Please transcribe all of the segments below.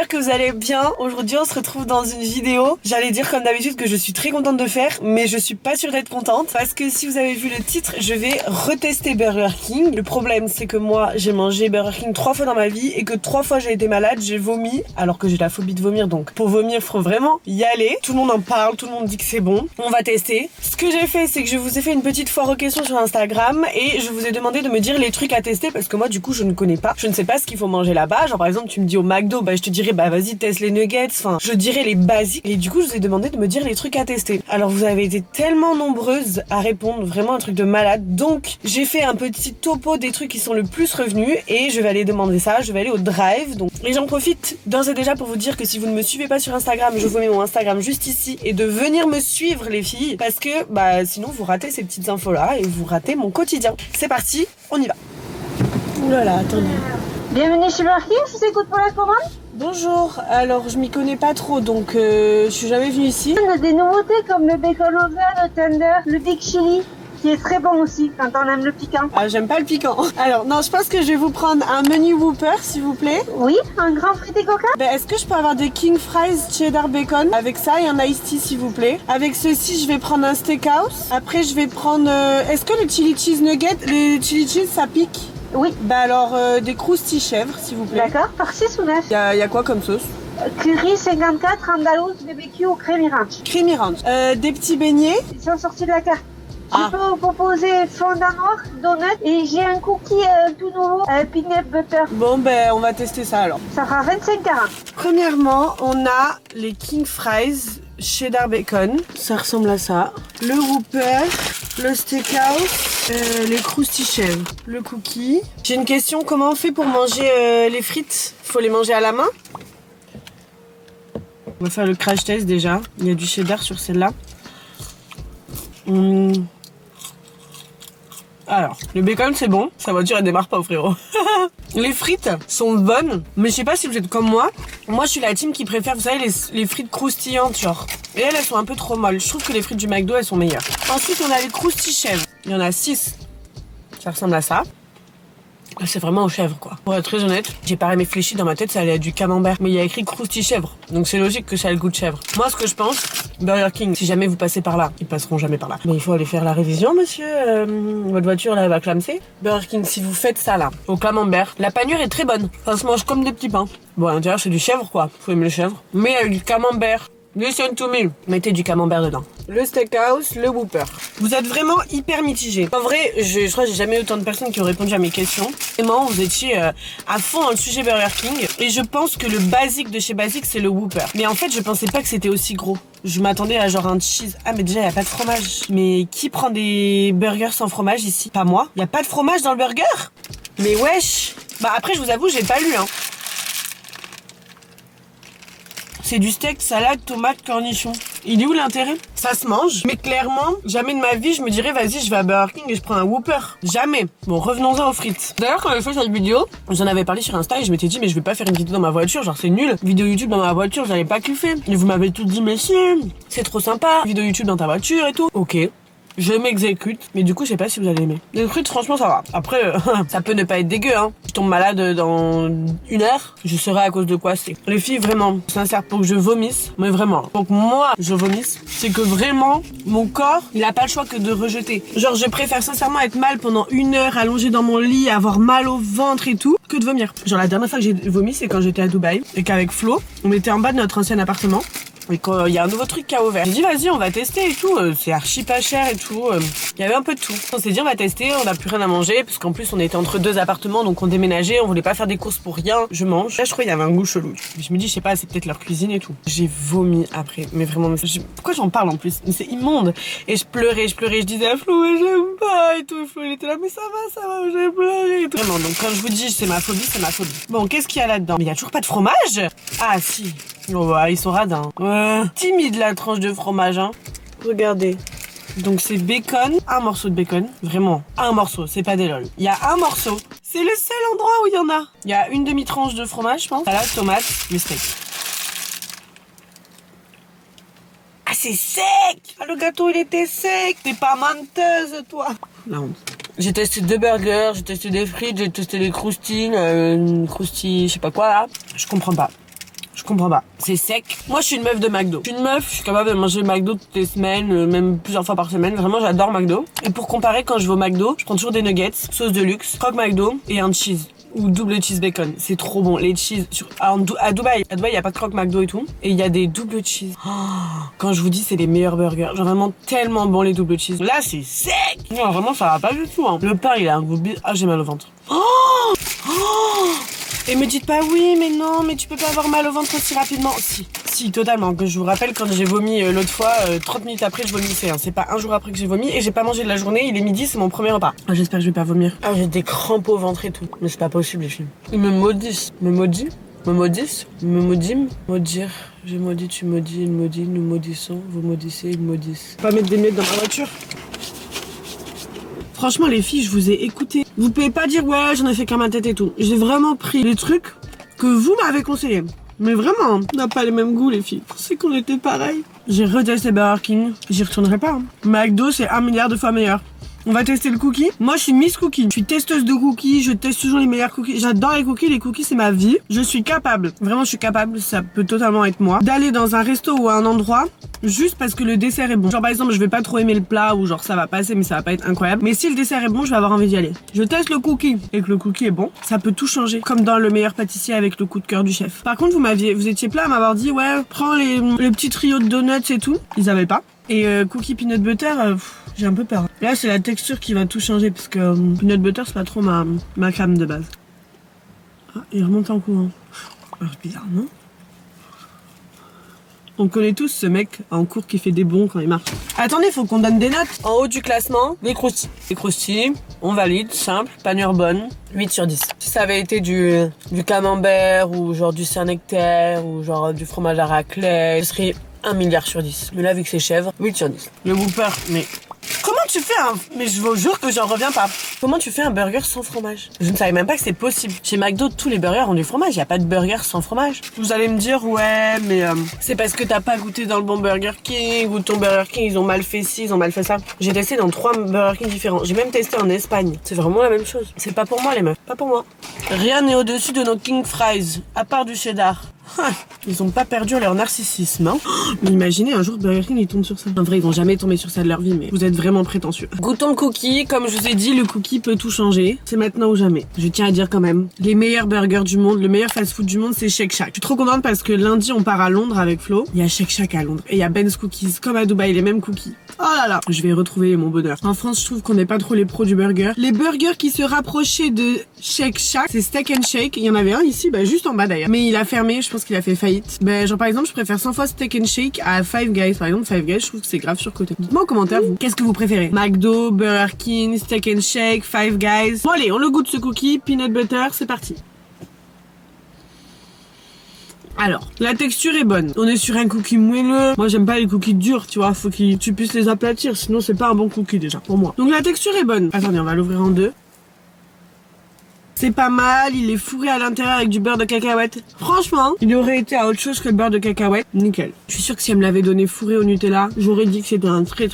j'espère que vous allez bien. Aujourd'hui on se retrouve dans une vidéo. J'allais dire comme d'habitude que je suis très contente de faire, mais je suis pas sûre d'être contente. Parce que si vous avez vu le titre, je vais retester Burger King. Le problème c'est que moi j'ai mangé Burger King 3 fois dans ma vie et que 3 fois j'ai été malade, j'ai vomi. Alors que j'ai la phobie de vomir, donc pour vomir faut vraiment y aller. Tout le monde en parle, tout le monde dit que c'est bon. On va tester. Ce que j'ai fait c'est que je vous ai fait une petite foire aux questions sur Instagram et je vous ai demandé de me dire les trucs à tester parce que moi du coup je ne connais pas. Je ne sais pas ce qu'il faut manger là-bas. Genre par exemple tu me dis au McDo, bah je te dirais bah vas-y teste les nuggets. Enfin je dirais les basiques. Et du coup je vous ai demandé de me dire les trucs à tester. Alors vous avez été tellement nombreuses à répondre, vraiment un truc de malade. Donc j'ai fait un petit topo des trucs qui sont le plus revenus et je vais aller demander ça. Je vais aller au drive. Donc et j'en profite d'ores et déjà pour vous dire que si vous ne me suivez pas sur Instagram, je vous mets mon Instagram juste ici et de venir me suivre les filles parce que bah sinon vous ratez ces petites infos là et vous ratez mon quotidien. C'est parti, on y va. Ouh là là, attendez. Bienvenue chez Burger King, je vous écoute pour la commande. Bonjour, alors je m'y connais pas trop donc je suis jamais venue ici. On a des nouveautés comme le bacon oven, le tender, le big chili qui est très bon aussi quand on aime le piquant. Ah j'aime pas le piquant. Alors non, je pense que je vais vous prendre un menu Whopper s'il vous plaît. Oui, un grand frité coca. Est-ce que je peux avoir des king fries cheddar bacon avec ça et un iced tea s'il vous plaît. Avec ceci je vais prendre un steakhouse. Après je vais prendre est-ce que le chili cheese nugget, les chili cheese ça pique? Oui. Bah alors des croustilles chèvres s'il vous plaît. D'accord, par 6 ou 9. Y a quoi comme sauce? Curry 54, andalouse, BBQ ou creamy ranch. Creamy ranch. Des petits beignets. Ils sont sortis de la carte. Ah. Je peux vous proposer fondant noir, donut et j'ai un cookie tout nouveau, peanut butter. Bon ben on va tester ça alors. Ça fera 25,40. Premièrement on a les king fries cheddar bacon. Ça ressemble à ça. Le Whopper, le steakhouse, les croustilles chèvres, le cookie. J'ai une question, comment on fait pour manger les frites? Faut les manger à la main? On va faire le crash test déjà. Il y a du cheddar sur celle-là. Alors, le bacon c'est bon, sa voiture elle démarre pas au frérot. Les frites sont bonnes, mais je sais pas si vous êtes comme moi. Moi je suis la team qui préfère, vous savez, les frites croustillantes genre. Et elles sont un peu trop molles. Je trouve que les frites du McDo elles sont meilleures. Ensuite on a les croustilles chèvres. Il y en a 6. Ça ressemble à ça. C'est vraiment aux chèvres quoi. Pour être très honnête, j'ai pas réfléchi dans ma tête, ça allait être du camembert. Mais il y a écrit croustille chèvre. Donc c'est logique que ça ait le goût de chèvre. Moi ce que je pense, Burger King, si jamais vous passez par là, ils passeront jamais par là. Mais il faut aller faire la révision monsieur. Votre voiture là elle va clamser. Burger King, si vous faites ça là, au camembert, la panure est très bonne. Ça se mange comme des petits pains. Bon à l'intérieur c'est du chèvre quoi. Faut aimer le chèvre. Mais avec du camembert. Listen to me. Mettez du camembert dedans. Le steakhouse, le Whopper. Vous êtes vraiment hyper mitigés. En vrai, je crois que j'ai jamais eu autant de personnes qui ont répondu à mes questions. Vraiment, vous étiez à fond dans le sujet Burger King. Et je pense que le basique de chez Basique, c'est le Whopper. Mais en fait, je pensais pas que c'était aussi gros. Je m'attendais à genre un cheese. Ah mais déjà, il y a pas de fromage. Mais qui prend des burgers sans fromage ici? Pas moi. Il y a pas de fromage dans le burger? Mais wesh. Bah après, je vous avoue, j'ai pas lu hein. C'est du steak, salade, tomate, cornichon. Il est où l'intérêt? Ça se mange, mais clairement, jamais de ma vie je me dirais vas-y je vais à Burger King et je prends un Whopper. Jamais. Bon, revenons-en aux frites. D'ailleurs quand j'avais fait cette vidéo, j'en avais parlé sur Insta et je m'étais dit mais je vais pas faire une vidéo dans ma voiture, genre c'est nul. Vidéo YouTube dans ma voiture, j'avais pas kiffé. Et vous m'avez tout dit mais si, c'est trop sympa. Vidéo YouTube dans ta voiture et tout. Ok. Je m'exécute, mais du coup je sais pas si vous allez aimer. Les frites franchement ça va. Après ça peut ne pas être dégueu hein. Je tombe malade dans 1 heure, je serai à cause de quoi c'est. Les filles vraiment, sincère pour que je vomisse, mais vraiment. Pour que moi je vomisse, c'est que vraiment mon corps il a pas le choix que de rejeter. Genre je préfère sincèrement être mal pendant 1 heure allongée dans mon lit, avoir mal au ventre et tout, que de vomir. Genre la dernière fois que j'ai vomi c'est quand j'étais à Dubaï et qu'avec Flo, on était en bas de notre ancien appartement. Et quand il y a un nouveau truc qui a ouvert, j'ai dit vas-y on va tester et tout, c'est archi pas cher et tout, il y avait un peu de tout. On s'est dit on va tester, on n'a plus rien à manger parce qu'en plus on était entre 2 appartements donc on déménageait, on voulait pas faire des courses pour rien, je mange. Là je crois qu'il y avait un goût chelou. Je me dis je sais pas, c'est peut-être leur cuisine et tout. J'ai vomi après, mais vraiment, pourquoi j'en parle en plus? C'est immonde. Et je pleurais, je disais à Flo j'aime pas et tout, Flo il était là mais ça va, j'ai pleuré et tout. Vraiment donc quand je vous dis c'est ma phobie, c'est ma phobie. Bon qu'est-ce qu'il y a là-dedans? Mais il y a toujours pas de fromage? Ah si. Oh bah, ils sont radins. Timide la tranche de fromage hein. Regardez. Donc c'est bacon, un morceau de bacon. Vraiment, un morceau, c'est pas des lol. Il y a un morceau. C'est le seul endroit où il y en a. Il y a une demi-tranche de fromage je pense. Salade, tomate, le steak. Ah c'est sec. Ah le gâteau il était sec. T'es pas menteuse toi. La honte. J'ai testé 2 burgers, j'ai testé des frites, j'ai testé des croustilles, croustilles je sais pas quoi là. Je comprends pas. Je comprends pas. C'est sec. Moi, je suis une meuf de McDo. Je suis une meuf, je suis capable de manger McDo toutes les semaines, même plusieurs fois par semaine. Vraiment, j'adore McDo. Et pour comparer, quand je vais au McDo, je prends toujours des nuggets, sauce de luxe, croque McDo et un cheese. Ou double cheese bacon. C'est trop bon. Les cheese. À Dubaï, il n'y a pas de croque McDo et tout. Et il y a des double cheese. Oh, quand je vous dis, c'est les meilleurs burgers. Genre vraiment tellement bon les double cheese. Là, c'est sec. Non, vraiment, ça va pas du tout. Hein. Le pain, il a un goût Ah, j'ai mal au ventre. Oh, oh. Et me dites pas oui, mais non, mais tu peux pas avoir mal au ventre aussi rapidement. Si, totalement. Que je vous rappelle, quand j'ai vomi l'autre fois, 30 minutes après, je vomissais. Hein. C'est pas un jour après que j'ai vomi et j'ai pas mangé de la journée. Il est midi, c'est mon premier repas. Ah, j'espère que je vais pas vomir. Ah, j'ai des crampes au ventre et tout. Mais c'est pas possible, les filles. Ils me maudissent. Me maudissent. Me maudissent. Me maudiment. Maudire. J'ai maudit, tu maudis, il maudit, nous maudissons, vous maudissez, ils maudissent. Pas mettre des miettes dans ma voiture. Franchement, les filles, je vous ai écouté. Vous pouvez pas dire, ouais, j'en ai fait qu'à ma tête et tout. J'ai vraiment pris les trucs que vous m'avez conseillés. Mais vraiment, on n'a pas les mêmes goûts, les filles. C'est qu'on était pareil. J'ai retesté Burger King. J'y retournerai pas. Hein. McDo, c'est 1 milliard de fois meilleur. On va tester le cookie. Moi, je suis Miss Cookie. Je suis testeuse de cookies. Je teste toujours les meilleurs cookies. J'adore les cookies. Les cookies, c'est ma vie. Je suis capable. Vraiment, je suis capable. Ça peut totalement être moi. D'aller dans un resto ou à un endroit juste parce que le dessert est bon. Genre, par exemple, je vais pas trop aimer le plat ou genre ça va passer, mais ça va pas être incroyable. Mais si le dessert est bon, je vais avoir envie d'y aller. Je teste le cookie et que le cookie est bon. Ça peut tout changer. Comme dans Le Meilleur Pâtissier avec le coup de cœur du chef. Par contre, vous étiez plein à m'avoir dit, ouais, prends le petit trio de donuts et tout. Ils avaient pas. Et cookie peanut butter, j'ai un peu peur. Là, c'est la texture qui va tout changer parce que peanut butter, c'est pas trop ma crème de base. Ah, il remonte en courant. Alors, c'est bizarre, non? On connaît tous ce mec en cours qui fait des bons quand il marche. Attendez, faut qu'on donne des notes. En haut du classement, les croustilles. Les croustilles, on valide, simple, panure bonne, 8 sur 10. Si ça avait été du camembert ou genre du Saint-Nectaire ou genre du fromage à raclette, ce serait 1 milliard sur 10. Mais là, vu que c'est chèvre, 8 sur 10. Le Whopper, mais... Comment tu fais Mais je vous jure que j'en reviens pas. Comment tu fais un burger sans fromage? Je ne savais même pas que c'est possible. Chez McDo, tous les burgers ont du fromage. Il n'y a pas de burger sans fromage. Vous allez me dire, ouais, mais c'est parce que t'as pas goûté dans le bon Burger King ou ton Burger King, ils ont mal fait ci, ils ont mal fait ça. J'ai testé dans 3 Burger King différents. J'ai même testé en Espagne. C'est vraiment la même chose. C'est pas pour moi, les meufs. Pas pour moi. Rien n'est au-dessus de nos King Fries, à part du cheddar. Ils ont pas perdu leur narcissisme, hein. Mais imaginez un jour Burger King ils tombent sur ça. En vrai ils vont jamais tomber sur ça de leur vie, mais vous êtes vraiment prétentieux. Goûtons le cookie, comme je vous ai dit, le cookie peut tout changer. C'est maintenant ou jamais. Je tiens à dire quand même, les meilleurs burgers du monde, le meilleur fast-food du monde, c'est Shake Shack. Je suis trop contente parce que lundi on part à Londres avec Flo. Il y a Shake Shack à Londres et il y a Ben's Cookies, comme à Dubaï, les mêmes cookies. Oh là là, je vais retrouver mon bonheur. En France, je trouve qu'on n'est pas trop les pros du burger. Les burgers qui se rapprochaient de Shake Shack, c'est Steak and Shake. Il y en avait un ici, bah juste en bas d'ailleurs. Mais il a fermé, je pense qu'il a fait faillite. Ben genre par exemple, je préfère 100 fois Steak and Shake à Five Guys. Par exemple, Five Guys, je trouve que c'est grave surcoté. Dites-moi en commentaire, vous, qu'est-ce que vous préférez? McDo, Burger King, Steak and Shake, Five Guys. Bon allez, on le goûte ce cookie, peanut butter, c'est parti. Alors, la texture est bonne. On est sur un cookie moelleux. Moi, j'aime pas les cookies durs, tu vois. Faut que tu puisses les aplatir, sinon c'est pas un bon cookie déjà, pour moi. Donc la texture est bonne. Attendez, on va l'ouvrir en deux. C'est pas mal, il est fourré à l'intérieur avec du beurre de cacahuète. Franchement, il aurait été à autre chose que le beurre de cacahuète. Nickel. Je suis sûre que si elle me l'avait donné fourré au Nutella, j'aurais dit que c'était un très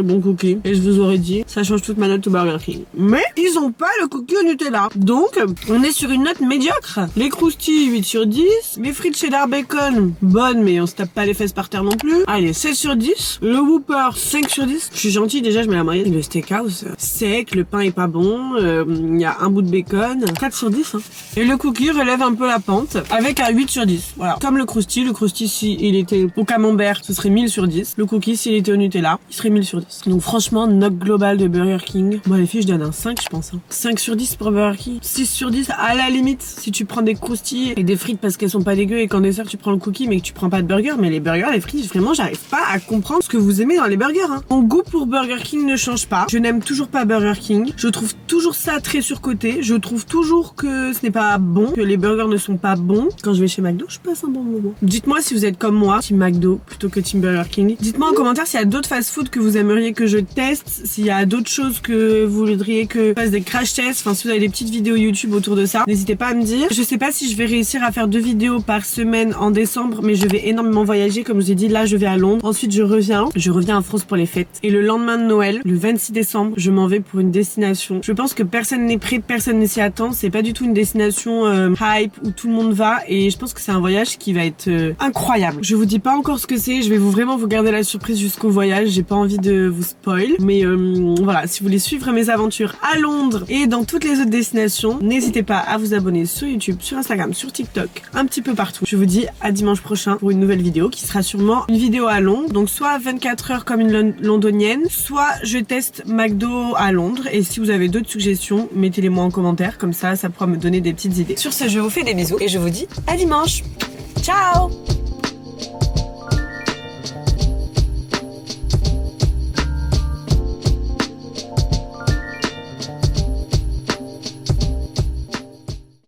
bon cookie. Et je vous aurais dit, ça change toute ma note au Burger King. Mais ils ont pas le cookie au Nutella. Donc, on est sur une note médiocre. Les croustilles, 8 sur 10. Les frites cheddar bacon, bonnes, mais on se tape pas les fesses par terre non plus. Allez, 16 sur 10. Le Whopper, 5 sur 10. Je suis gentille, déjà, je mets la moyenne. Le steakhouse, sec, le pain est pas bon. Il y a un bout de bacon. 4 sur 10 hein. Et le cookie relève un peu la pente avec un 8 sur 10. Voilà. Comme le croustilles si il était au camembert, ce serait 1000 sur 10. Le cookie s'il était au Nutella, il serait 1000 sur 10. Donc franchement, note globale de Burger King. Moi les filles, je donne un 5 je pense. Hein. 5 sur 10 pour Burger King. 6 sur 10 à la limite si tu prends des croustilles et des frites parce qu'elles sont pas dégueu et qu'en dessert tu prends le cookie mais que tu prends pas de burger. Mais les burgers, les frites, vraiment j'arrive pas à comprendre ce que vous aimez dans les burgers. Hein. Mon goût pour Burger King ne change pas. Je n'aime toujours pas Burger King. Je trouve toujours ça très surcoté. Je trouve toujours que ce n'est pas bon, que les burgers ne sont pas bons. Quand je vais chez McDo, je passe un bon moment. Dites-moi si vous êtes comme moi, Team McDo plutôt que Team Burger King. Dites-moi en commentaire s'il y a d'autres fast-food que vous aimeriez que je teste, s'il y a d'autres choses que vous voudriez que je fasse des crash tests, enfin si vous avez des petites vidéos YouTube autour de ça, n'hésitez pas à me dire. Je sais pas si je vais réussir à faire 2 vidéos par semaine en décembre, mais je vais énormément voyager, comme je vous ai dit, là je vais à Londres. Ensuite je reviens en France pour les fêtes. Et le lendemain de Noël, le 26 décembre, je m'en vais pour une destination. Je pense que personne n'est prêt, personne ne s'y attend. l'instant c'est pas du tout une destination hype où tout le monde va, et je pense que c'est un voyage qui va être incroyable. Je vous dis pas encore ce que c'est, je vais vraiment vous garder la surprise jusqu'au voyage, j'ai pas envie de vous spoil, mais voilà, si vous voulez suivre mes aventures à Londres et dans toutes les autres destinations, n'hésitez pas à vous abonner sur YouTube, sur Instagram, sur TikTok, un petit peu partout. Je vous dis à dimanche prochain pour une nouvelle vidéo qui sera sûrement une vidéo à Londres, donc soit 24 heures comme une londonienne, soit je teste McDo à Londres, et si vous avez d'autres suggestions, mettez-les moi en commentaire, comme ça pourra me donner des petites idées. Sur ce, je vous fais des bisous et je vous dis à dimanche. Ciao!